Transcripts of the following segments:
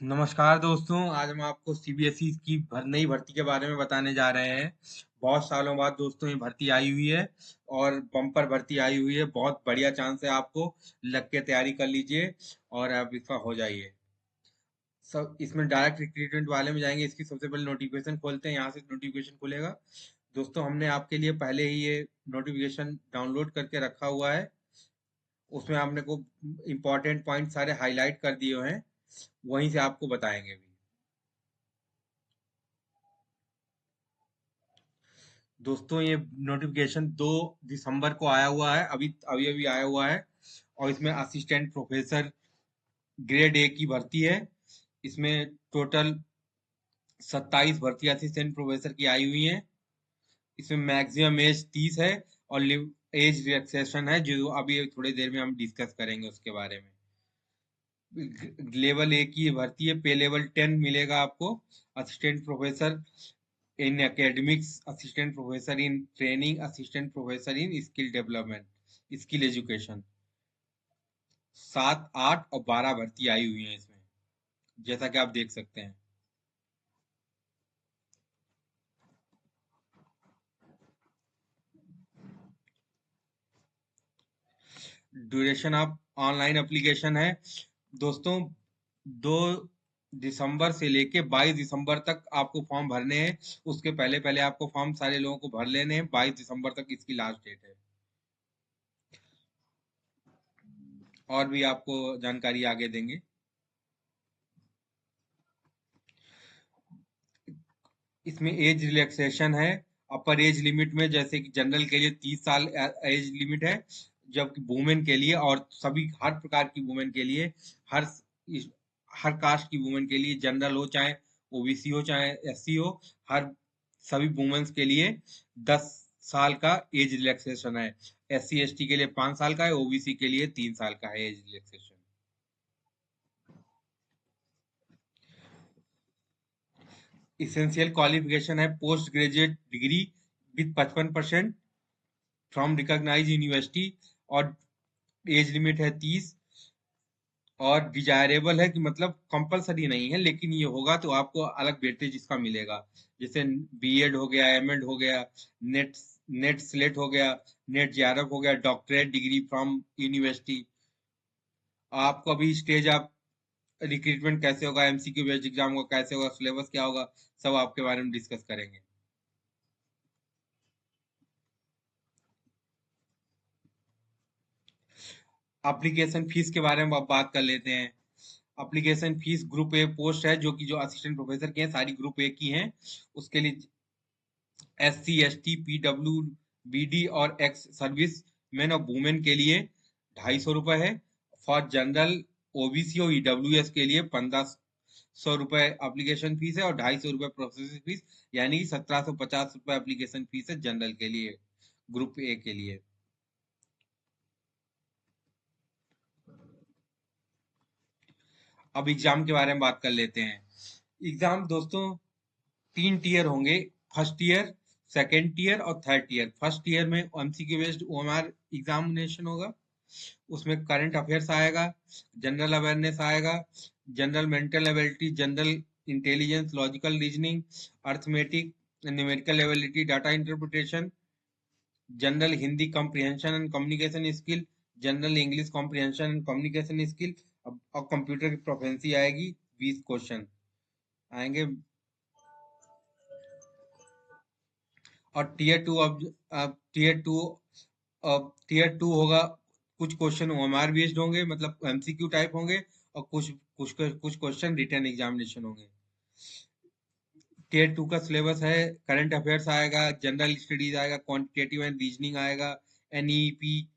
नमस्कार दोस्तों, आज हम आपको सीबीएसई की नई भर्ती के बारे में बताने जा रहे हैं। बहुत सालों बाद दोस्तों ये भर्ती आई हुई है और बम्पर भर्ती आई हुई है। बहुत बढ़िया चांस है, आपको लग के तैयारी कर लीजिए और आप इसका हो जाइए। सब इसमें डायरेक्ट रिक्रूटमेंट वाले में जाएंगे। इसकी सबसे पहले नोटिफिकेशन खोलते हैं, यहाँ से नोटिफिकेशन खुलेगा। दोस्तों हमने आपके लिए पहले ही ये नोटिफिकेशन डाउनलोड करके रखा हुआ है। उसमें आपने को इम्पोर्टेंट पॉइंट सारे हाईलाइट कर दिए हुए हैं, वहीं से आपको बताएंगे भी। दोस्तों ये नोटिफिकेशन 2 दिसंबर को आया हुआ है, अभी अभी अभी आया हुआ है। और इसमें असिस्टेंट प्रोफेसर ग्रेड ए की भर्ती है। इसमें टोटल 27 भर्ती असिस्टेंट प्रोफेसर की आई हुई है। इसमें मैक्सिमम एज 30 है और एज रिलैक्सेशन है, जो अभी थोड़ी देर में हम डिस्कस करेंगे उसके बारे में। लेवल ए की भर्ती है, पे लेवल 10 मिलेगा आपको। Assistant professor in academics, assistant professor in training, assistant professor in skill development, skill education. 7, 8 और 12 भर्ती आई हुई है इसमें, जैसा कि आप देख सकते हैं। ड्यूरेशन ऑफ ऑनलाइन एप्लीकेशन है दोस्तों, 2 दिसंबर से लेके 22 दिसंबर तक आपको फॉर्म भरने हैं। उसके पहले पहले आपको फॉर्म सारे लोगों को भर लेने हैं। 22 दिसंबर तक इसकी लास्ट डेट है। और भी आपको जानकारी आगे देंगे। इसमें एज रिलैक्सेशन है। अपर एज लिमिट में जैसे कि जनरल के लिए 30 साल एज लिमिट है, जबकि वुमेन के लिए और सभी हर प्रकार की वुमेन के लिए, हर हर कास्ट की वुमेन के लिए, जनरल हो चाहे ओबीसी हो चाहे एससी हो, हर सभी वुमेन्स के लिए 10 साल का एज रिलैक्सेशन है। एससी एसटी के लिए 5 साल का है, ओबीसी के लिए 3 साल का है एज रिलैक्सेशन। इसेंशियल क्वालिफिकेशन है post graduate degree with 55% from recognise university, और एज लिमिट है 30। और डिजायरेबल है कि मतलब कंपलसरी नहीं है, लेकिन ये होगा तो आपको अलग वेटेज इसका मिलेगा। जैसे बीएड हो गया, एमएड हो गया, नेट नेट स्लेट हो गया, नेट जेआरएफ हो गया, डॉक्टरेट डिग्री फ्रॉम यूनिवर्सिटी। आपको अभी स्टेज आप रिक्रूटमेंट कैसे होगा, एमसीक्यू बेस्ड एग्जाम होगा कैसे होगा, सिलेबस क्या होगा, सब आपके बारे में डिस्कस करेंगे। एप्लीकेशन फीस के बारे में अब बात कर लेते हैं। Application fees group A post है, जो कि जो असिस्टेंट प्रोफेसर की है, सारी ग्रुप ए की हैं। उसके लिए एससी एसटी पीडब्ल्यू बीडी और एक्स सर्विस मैन और वुमेन के लिए 250 रुपए है। फॉर जनरल ओबीसी और ईडब्ल्यूएस के लिए 1500 रुपए एप्लीकेशन फीस है और 250 रुपए प्रोसेसिंग फीस, यानी कि 1750 रुपए एप्लीकेशन फीस है जनरल के लिए, ग्रुप ए के लिए। अब एग्जाम के बारे में बात कर लेते हैं। एग्जाम दोस्तों 3 टीयर होंगे, फर्स्ट ईयर, सेकेंड ईयर और थर्ड ईयर। फर्स्ट ईयर में एमसीक्यू बेस्ड ओएमआर एग्जामिनेशन होगा। उसमें करंट अफेयर्स आएगा, जनरल अवेयरनेस आएगा, general mental ability, general intelligence, logical reasoning, arithmetic, numerical ability, data interpretation, general Hindi comprehension and communication skill, general English comprehension and communication skill. और computer की proficiency आएगी, 20 question आएंगे। और tier two होगा, कुछ question OMR based होंगे, मतलब MCQ type होंगे, और कुछ क्वेश्चन रिटन एग्जामिनेशन होंगे। टीयर टू का सिलेबस है, करंट अफेयर्स आएगा, जनरल स्टडीज आएगा, क्वांटिटेटिव एंड रीजनिंग आएगा, NEP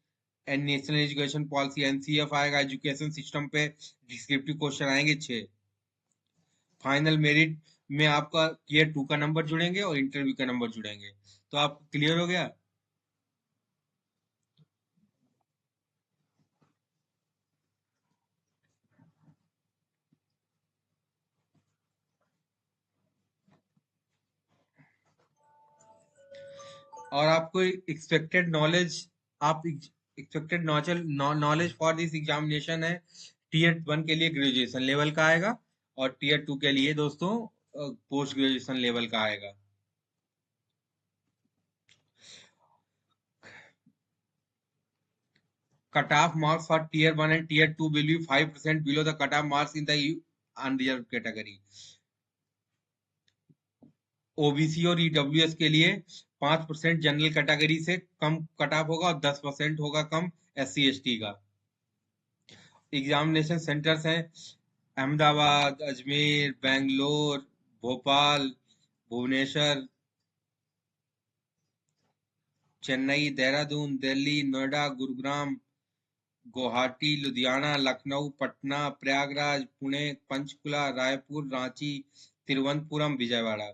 and national education policy NCF आएगा। एजुकेशन सिस्टम पे डिस्क्रिप्टिव क्वेश्चन आएंगे 6। फाइनल मेरिट में आपका टीयर टू का नंबर जुड़ेंगे और इंटरव्यू का नंबर जुड़ेंगे। तो आप क्लियर हो गया। और आपको एक्सपेक्टेड नॉलेज, आप expected knowledge for this examination है, टीयर वन के लिए ग्रेजुएशन लेवल का आएगा, और टीयर 2 के लिए दोस्तों पोस्ट ग्रेजुएशन लेवल का आएगा। Cutoff marks for tier 1 and tier 2 will be 5% below the cutoff marks in the unreserved category. OBC और ईडब्ल्यूएस के लिए 5% जनरल कैटेगरी से कम कटऑफ होगा और 10% होगा कम एससी एसटी का। एग्जामिनेशन सेंटर्स हैं अहमदाबाद, अजमेर, बेंगलोर, भोपाल, भुवनेश्वर, चेन्नई, देहरादून, दिल्ली, नोएडा, गुरुग्राम, गुवाहाटी, लुधियाना, लखनऊ, पटना, प्रयागराज, पुणे, पंचकुला, रायपुर, रांची, तिरुवनंतपुरम, विजयवाड़ा।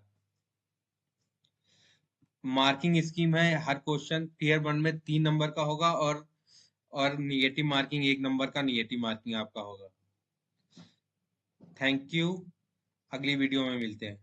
मार्किंग स्कीम है, हर क्वेश्चन टीयर 1 में 3 नंबर का होगा और निगेटिव मार्किंग 1 नंबर का निगेटिव मार्किंग आपका होगा। थैंक यू, अगली वीडियो में मिलते हैं।